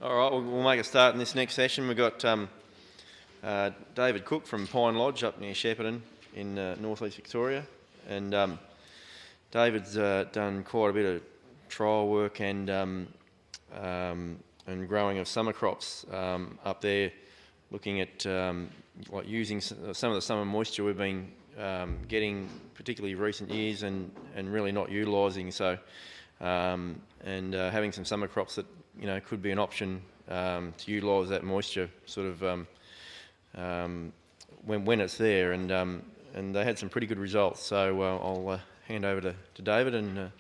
All right, we'll make a start in this next session. We've got David Cook from Pine Lodge up near Shepparton in northeast Victoria, and David's done quite a bit of trial work and growing of summer crops up there, looking at like using some of the summer moisture we've been getting, particularly recent years, and really not utilising. So having some summer crops that could be an option to utilise that moisture sort of when it's there, and they had some pretty good results. So I'll hand over to David, and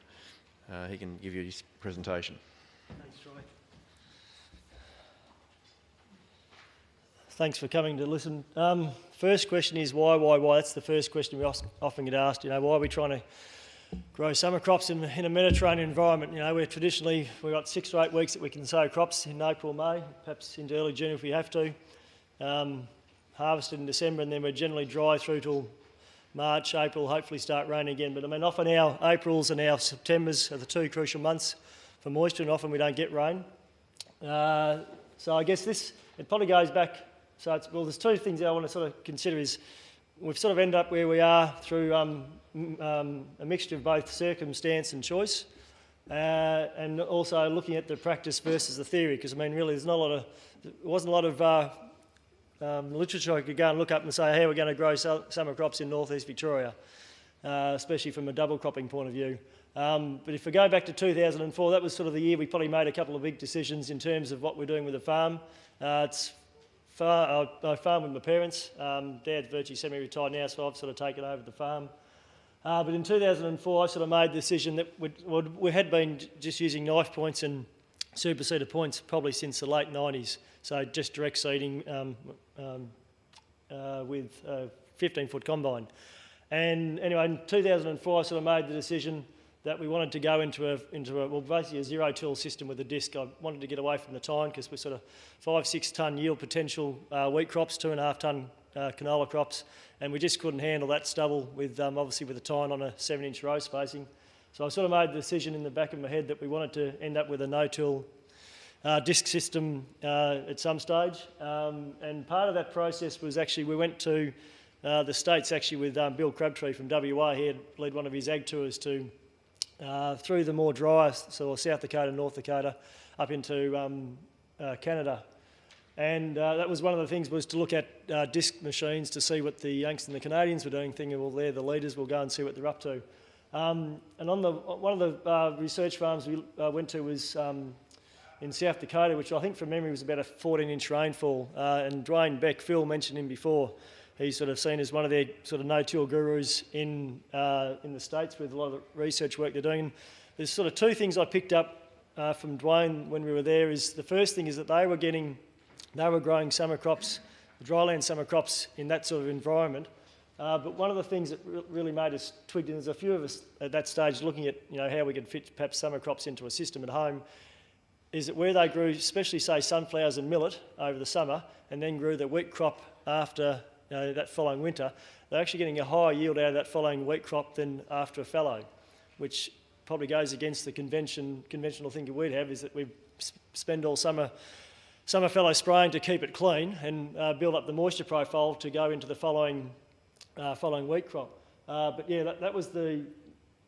he can give you his presentation. Thanks, Troy. Thanks for coming to listen. First question is why? That's the first question we often get asked. Why are we trying to grow summer crops in a Mediterranean environment? We've got 6 to 8 weeks that we can sow crops in April, May, perhaps into early June if we have to. Harvested in December, and then we're generally dry through till March, April, hopefully start raining again. But often our Aprils and our Septembers are the 2 crucial months for moisture, and often we don't get rain. So I guess it probably goes back. So there's 2 things that I want to sort of consider. Is we've sort of ended up where we are through a mixture of both circumstance and choice, and also looking at the practice versus the theory, because really there wasn't a lot of literature I could go and look up and say how we're going to grow summer crops in northeast Victoria, especially from a double cropping point of view. But if we go back to 2004, that was sort of the year we probably made a couple of big decisions in terms of what we're doing with the farm. I farm with my parents. Dad's virtually semi-retired now, so I've sort of taken over the farm. But in 2004, I sort of made the decision that we had been just using knife points and superseder points probably since the late 90s. So just direct seeding with a 15-foot combine. And anyway, in 2004, I sort of made the decision that we wanted to go into basically a zero-till system with a disc. I wanted to get away from the tine because we're sort of 5-6 tonne yield potential wheat crops, 2.5 tonne canola crops, and we just couldn't handle that stubble with obviously with a tine on a 7-inch row spacing. So I sort of made the decision in the back of my head that we wanted to end up with a no-till disc system at some stage. And part of that process was actually we went to the States actually with Bill Crabtree from WA. He had led one of his ag tours through the more dry, so South Dakota, North Dakota, up into Canada. And that was one of the things, was to look at disc machines to see what the Yanks and the Canadians were doing, thinking, well, they're the leaders, we'll go and see what they're up to. And on one of the research farms we went to was in South Dakota, which I think from memory was about a 14-inch rainfall. And Dwayne Beck, Phil mentioned him before. He's sort of seen as one of their sort of no-till gurus in the States with a lot of the research work they're doing. There's sort of 2 things I picked up from Dwayne when we were there. Is the first thing is that they were growing summer crops, dryland summer crops in that sort of environment. But one of the things that really made us twig, and there's a few of us at that stage looking at how we could fit perhaps summer crops into a system at home, is that where they grew, especially say sunflowers and millet over the summer, and then grew the wheat crop after that following winter, they're actually getting a higher yield out of that following wheat crop than after a fallow, which probably goes against the conventional thing we'd have, is that we spend all summer fallow spraying to keep it clean and build up the moisture profile to go into the following wheat crop. But yeah, that was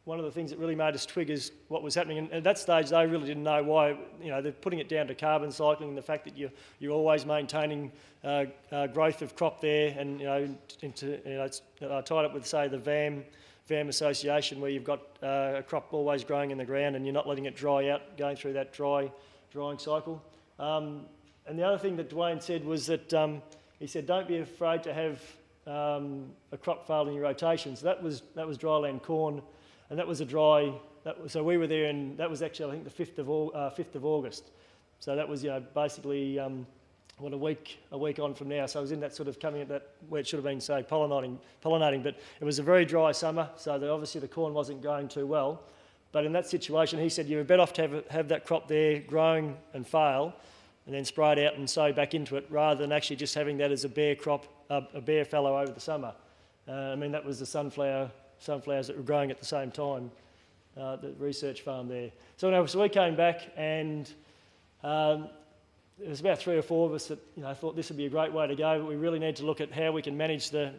one of the things that really made us twig is what was happening. And at that stage, they really didn't know why. They're putting it down to carbon cycling and the fact that you're always maintaining growth of crop there. And it's tied up with, say, the VAM association, where you've got a crop always growing in the ground and you're not letting it dry out, going through that drying cycle. And the other thing that Dwayne said was that he said, don't be afraid to have a crop fail in your rotation. So that was dryland corn. And that was so we were there, and that was actually, I think, the 5th of August. So that was, basically, a week on from now. So I was in that sort of coming at that, where it should have been, say, pollinating. But it was a very dry summer, so obviously the corn wasn't going too well. But in that situation, he said, you're better off to have that crop there growing and fail, and then spray it out and sow back into it, rather than actually just having that as a bare crop, a bare fallow over the summer. That was the sunflowers that were growing at the same time, the research farm there. So we came back, and there was about 3 or 4 of us that thought this would be a great way to go, but we really need to look at how we can manage that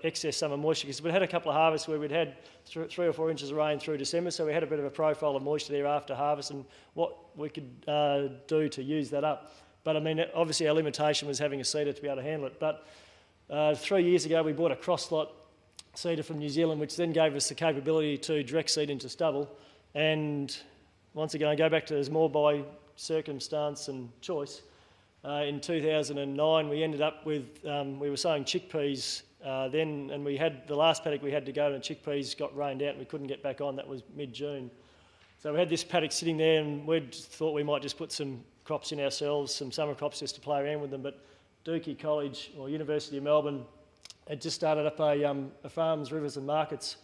excess summer moisture, because we'd had a couple of harvests where we'd had 3 or 4 inches of rain through December, so we had a bit of a profile of moisture there after harvest and what we could do to use that up. But I mean, obviously our limitation was having a seeder to be able to handle it. But 3 years ago we bought a cross-lot seeder from New Zealand, which then gave us the capability to direct seed into stubble. And once again, I go back to this more by circumstance and choice. In 2009, we ended up with, we were sowing chickpeas then, and we had, the last paddock we had to go, and the chickpeas got rained out and we couldn't get back on. That was mid-June. So we had this paddock sitting there, and we thought we might just put some crops in ourselves, some summer crops just to play around with them. But Dookie College, or University of Melbourne, had just started up a Farms, Rivers and Markets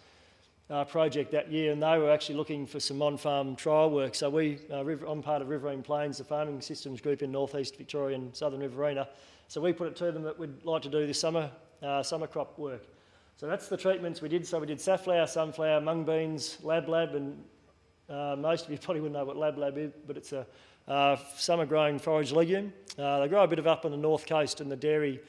project that year, and they were actually looking for some on-farm trial work. So I'm part of Riverine Plains, the farming systems group in northeast Victoria and southern Riverina. So we put it to them that we'd like to do this summer crop work. So that's the treatments we did. So we did safflower, sunflower, mung beans, lab, and most of you probably wouldn't know what lab is, but it's a summer growing forage legume. They grow a bit of up on the north coast in the dairy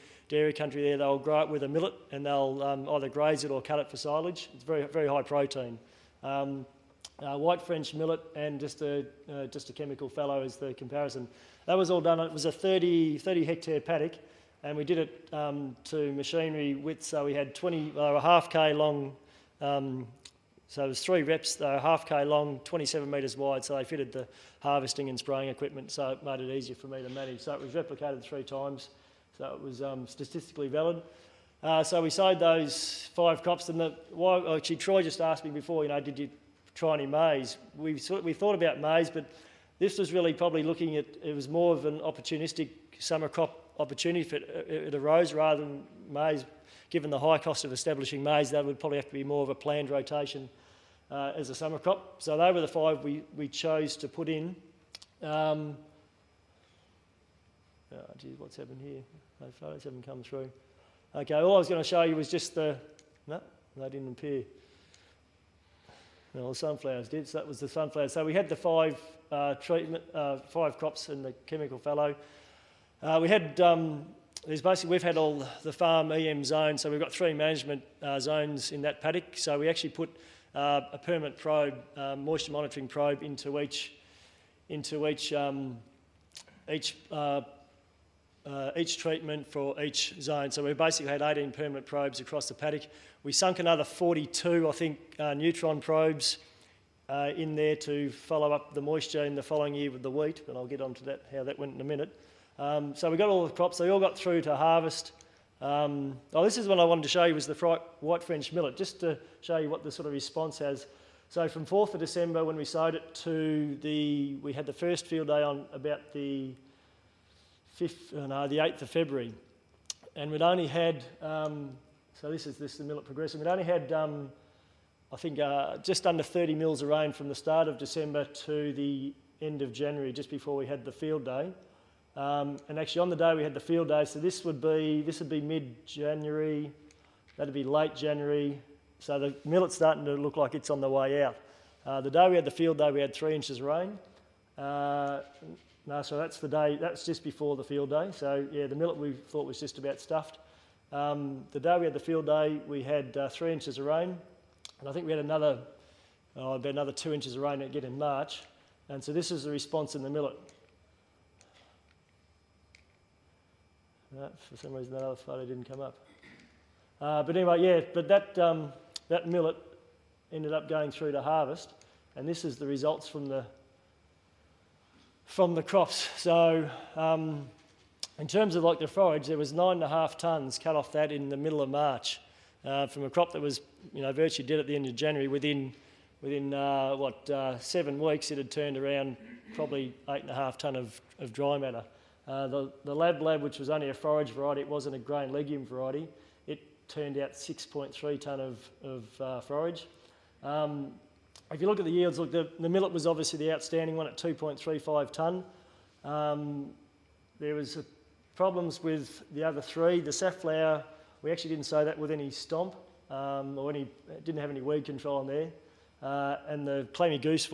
country there. They'll grow it with a millet, and they'll either graze it or cut it for silage. It's very, very high protein. White French millet and just a chemical fallow is the comparison. That was all done. It was a 30 hectare paddock, and we did it to machinery width. So we had a half K long. So it was 3 reps, they were half K long, 27 metres wide, so they fitted the harvesting and spraying equipment, so it made it easier for me to manage. So it was replicated 3 times, so it was statistically valid. So we sowed those 5 crops, and actually Troy just asked me before, did you try any maize? We thought about maize, but this was really probably looking at, it was more of an opportunistic summer crop opportunity if it arose rather than maize. Given the high cost of establishing maize, that would probably have to be more of a planned rotation as a summer crop. So they were the 5 we chose to put in. Geez, what's happened here? No photos haven't come through. Okay, all I was going to show you was just no, they didn't appear. No, the sunflowers did, so that was the sunflowers. So we had the 5 crops in the chemical fallow. We had... we've had all the farm EM zones, so we've got 3 management zones in that paddock. So we actually put a permanent probe, moisture monitoring probe, into each treatment for each zone. So we basically had 18 permanent probes across the paddock. We sunk another 42, I think, neutron probes in there to follow up the moisture in the following year with the wheat, but I'll get on to that, how that went in a minute. So we got all the crops, they all got through to harvest. This is what I wanted to show you, was the white French millet, just to show you what the sort of response has. So from 4th of December when we sowed it to we had the first field day on about the 8th of February. And we'd only had, so this is the millet progressing, we'd only had, I think, just under 30 mils of rain from the start of December to the end of January, just before we had the field day. And actually on the day we had the field day, so this would be mid-January, that'd be late January, so the millet's starting to look like it's on the way out. The day we had the field day, we had 3 inches of rain. So that's the day, that's just before the field day. So yeah, the millet we thought was just about stuffed. The day we had the field day, we had 3 inches of rain, and I think we had about another 2 inches of rain again in March. And so this is the response in the millet. For some reason that other photo didn't come up. But anyway, yeah, but that millet ended up going through to harvest, and this is the results from the crops. So in terms of like the forage, there was 9.5 tonnes cut off that in the middle of March from a crop that was virtually dead at the end of January. Within 7 weeks it had turned around probably 8.5 tonne of dry matter. The lab, which was only a forage variety, it wasn't a grain legume variety, it turned out 6.3 tonne of forage. If you look at the yields, look, the millet was obviously the outstanding one at 2.35 tonne. There was problems with the other 3. The safflower, we actually didn't sow that with any stomp, didn't have any weed control on there. And the clammy goose